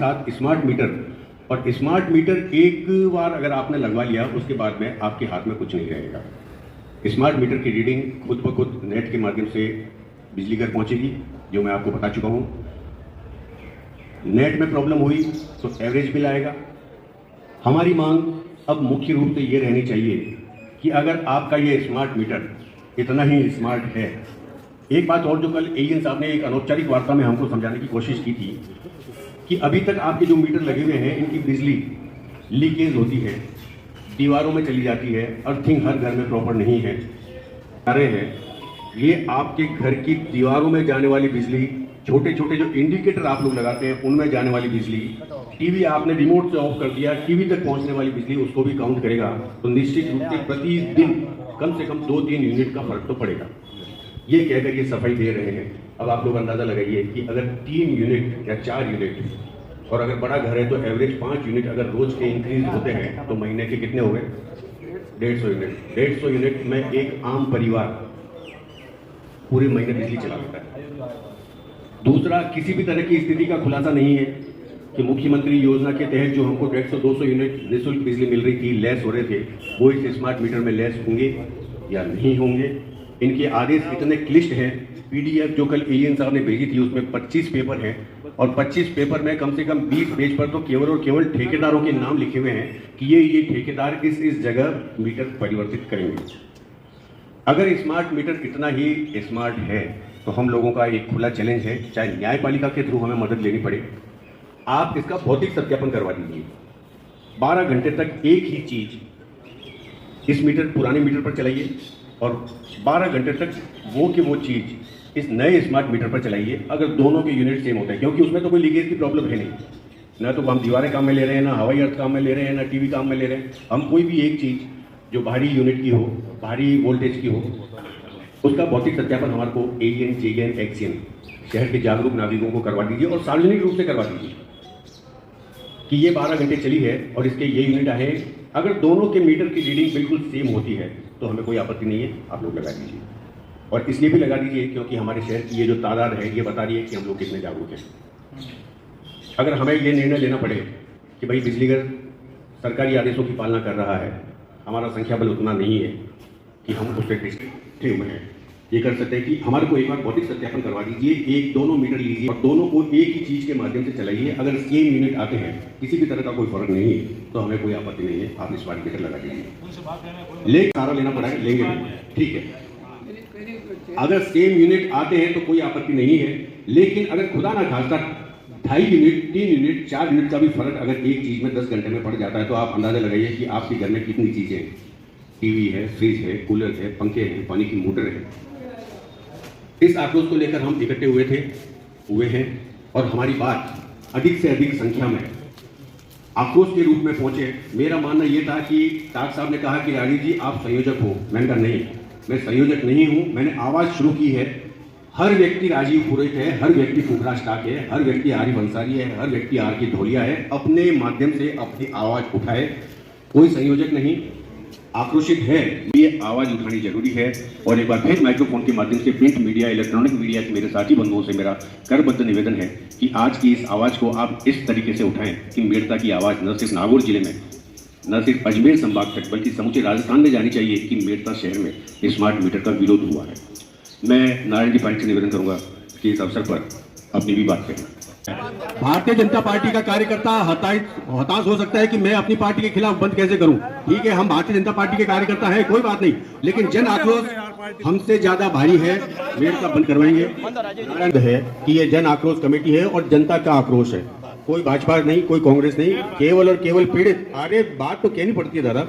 साथ smart meter, और smart meter एक बार अगर आपने लगवा लिया उसके बाद में आपके हाथ में कुछ नहीं रहेगा। स्मार्ट मीटर की रीडिंग खुद ब खुद नेट के माध्यम से बिजली घर पहुंचेगी, जो मैं आपको बता चुका हूं। नेट में प्रॉब्लम हुई तो एवरेज बिल आएगा। हमारी मांग अब मुख्य रूप से ये रहनी चाहिए कि अगर आपका ये स्मार्ट मीटर इतना ही स्मार्ट है, एक बात और जो कल एएन साहब ने एक अनौपचारिक वार्ता में हमको समझाने की कोशिश की थी कि अभी तक आपके जो मीटर लगे हुए हैं इनकी बिजली लीकेज होती है, दीवारों में चली जाती है, अर्थिंग हर घर में प्रॉपर नहीं है। अरे हैं ये आपके घर की दीवारों में जाने वाली बिजली, छोटे छोटे जो इंडिकेटर आप लोग लगाते हैं उनमें जाने वाली बिजली, टीवी आपने रिमोट से ऑफ कर दिया, टीवी तक पहुंचने वाली बिजली, उसको भी काउंट करेगा तो निश्चित रूप से प्रतिदिन कम से कम 2-3 यूनिट का फर्क तो पड़ेगा। ये कहकर ये सफाई दे रहे हैं। अब आप लोग अंदाजा लगाइए कि अगर 3 यूनिट या 4 यूनिट, और अगर बड़ा घर है तो एवरेज 5 यूनिट अगर रोज के इंक्रीज होते हैं तो महीने के कितने हो गए? 150 यूनिट। 150 यूनिट में एक आम परिवार पूरे महीने बिजली चला लेता है। दूसरा, किसी भी तरह की स्थिति का खुलासा नहीं है कि मुख्यमंत्री योजना के तहत जो हमको 150-200 यूनिट निःशुल्क बिजली मिल रही थी, लेस हो रहे थे, वो इस स्मार्ट मीटर में लेस होंगे या नहीं होंगे। इनके आदेश इतने क्लिष्ट हैं। पीडीएफ जो कल एएन साहब ने भेजी थी उसमें 25 पेपर हैं, और 25 पेपर में कम से कम 20 पेज पर तो केवल और केवल ठेकेदारों के नाम लिखे हुए हैं कि ये ठेकेदार इस जगह मीटर परिवर्तित करेंगे। अगर स्मार्ट मीटर इतना ही स्मार्ट है तो हम लोगों का एक खुला चैलेंज है, चाहे न्यायपालिका के थ्रू हमें मदद लेनी पड़े, आप इसका भौतिक सत्यापन करवा दीजिए। 12 घंटे तक एक ही चीज इस मीटर पुराने मीटर पर चलाइए और 12 घंटे तक वो चीज इस नए स्मार्ट मीटर पर चलाइए। अगर दोनों के यूनिट सेम होते हैं, क्योंकि उसमें तो कोई लीकेज की प्रॉब्लम है नहीं, ना तो हम दीवारें काम में ले रहे हैं, ना हवाई अर्थ काम में ले रहे हैं, ना टीवी काम में ले रहे हैं। हम कोई भी एक चीज जो भारी यूनिट की हो, भारी वोल्टेज की हो, उसका भौतिक सत्यापन हमारे को एएन, जेएन, एक्सएन शहर के जागरूक नागरिकों को करवा दीजिए और सार्वजनिक रूप से करवा दीजिए कि ये 12 घंटे चली है और इसके ये यूनिट आए। अगर दोनों के मीटर की रीडिंग बिल्कुल सेम होती है तो हमें कोई आपत्ति नहीं है, आप लोग लगा दीजिए। और इसलिए भी लगा दीजिए क्योंकि हमारे शहर की ये जो तादाद है ये बता रही है कि हम लोग कितने जागरूक हैं। अगर हमें ये निर्णय लेना पड़े कि भाई बिजलीघर सरकारी आदेशों की पालना कर रहा है, हमारा संख्या बल उतना नहीं है कि हम उससे डिस्ट्रिक्ट हुए हैं, ये कर सकते हैं कि हमारे को एक बार भौतिक सत्यापन करवा दीजिए, दोनों मीटर लीजिए और दोनों को एक ही चीज के माध्यम से चलाइए। अगर सेम यूनिट आते हैं, किसी भी तरह का कोई फर्क नहीं है तो हमें कोई आपत्ति नहीं है, आप स्मार्ट मीटर लगा दीजिए। ले सारा लेना पड़ा है, लेंगे ठीक है। अगर सेम यूनिट आते हैं तो कोई आपत्ति नहीं है, लेकिन अगर खुदा ना खास्ता 2.5 यूनिट, 3 यूनिट, 4 यूनिट का भी फर्क अगर एक चीज में 10 घंटे में पड़ जाता है तो आप अंदाजा लगाइए कि आपके घर में कितनी चीजें हैं। टीवी है, फ्रिज है, कूलर है, पंखे हैं, पानी की मोटर है। इस आक्रोश को लेकर हम इकट्ठे हुए हैं और हमारी बात अधिक से अधिक संख्या में आक्रोश के रूप में पहुंचे। मेरा मानना यह था कि ताक साहब ने कहा कि राजीव जी आप संयोजक हो, मैंने कहा नहीं, मैं संयोजक नहीं हूं। मैंने आवाज शुरू की है, हर व्यक्ति राजीव पुरोहित है, हर व्यक्ति फुकरा स्टाक है, हर व्यक्ति आरिफ अंसारी है, हर व्यक्ति आर की ढोलिया है, अपने माध्यम से अपनी आवाज उठाए। कोई संयोजक नहीं, आक्रोशित है, ये आवाज उठानी जरूरी है। और एक बार फिर माइक्रोफोन के माध्यम से प्रिंट मीडिया, इलेक्ट्रॉनिक मीडिया के मेरे साथी बंधुओं से मेरा करबद्ध निवेदन है कि आज की इस आवाज को आप इस तरीके से उठाएं कि मेड़ता की आवाज न सिर्फ नागौर जिले में, न सिर्फ अजमेर संभाग तक, बल्कि समूचे राजस्थान में जानी चाहिए कि मेड़ता शहर में स्मार्ट मीटर का विरोध हुआ है। मैं नारायण जी पांडे से निवेदन करूंगा कि इस अवसर पर अपनी भी बात करें। भारतीय जनता पार्टी का कार्यकर्ता हताश हो सकता है कि मैं अपनी पार्टी के खिलाफ बंद कैसे करूं। ठीक है, हम भारतीय जनता पार्टी के कार्यकर्ता हैं, कोई बात नहीं, लेकिन जन आक्रोश हमसे ज्यादा भारी है, मेड़ता बंद करवाएंगे। है कि ये जन आक्रोश कमेटी है और जनता का आक्रोश है, कोई भाजपा नहीं, कोई कांग्रेस नहीं, केवल और केवल पीड़ित। अरे बात तो कहनी पड़ती है दादा,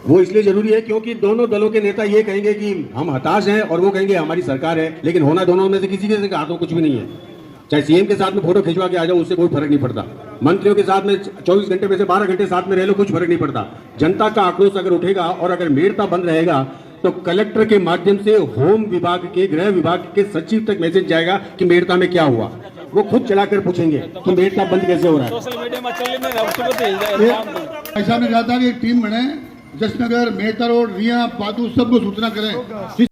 वो इसलिए जरूरी है क्योंकि दोनों दलों के नेता ये कहेंगे कि हम हताश हैं और वो कहेंगे हमारी सरकार है, लेकिन होना दोनों में से किसी के हाथों कुछ भी नहीं है। चाहे सीएम के साथ में फोटो खिंचवा के आ जाओ, उससे कोई फर्क नहीं पड़ता। मंत्रियों के साथ में 24 घंटे में से 12 घंटे साथ में रह लो, कुछ फर्क नहीं पड़ता। जनता का आक्रोश अगर उठेगा और अगर मेड़ता बंद रहेगा तो कलेक्टर के माध्यम से होम विभाग के, गृह विभाग के सचिव तक मैसेज जाएगा कि मेड़ता में क्या हुआ। वो खुद चलाकर पूछेंगे कि मेड़ता बंद कैसे हो रहा है। सोशल मीडिया में चलने ऐसा नहीं चाहता कि एक टीम बने जिसमें अगर मेहतर और रिया पादू सबको सूचना करें।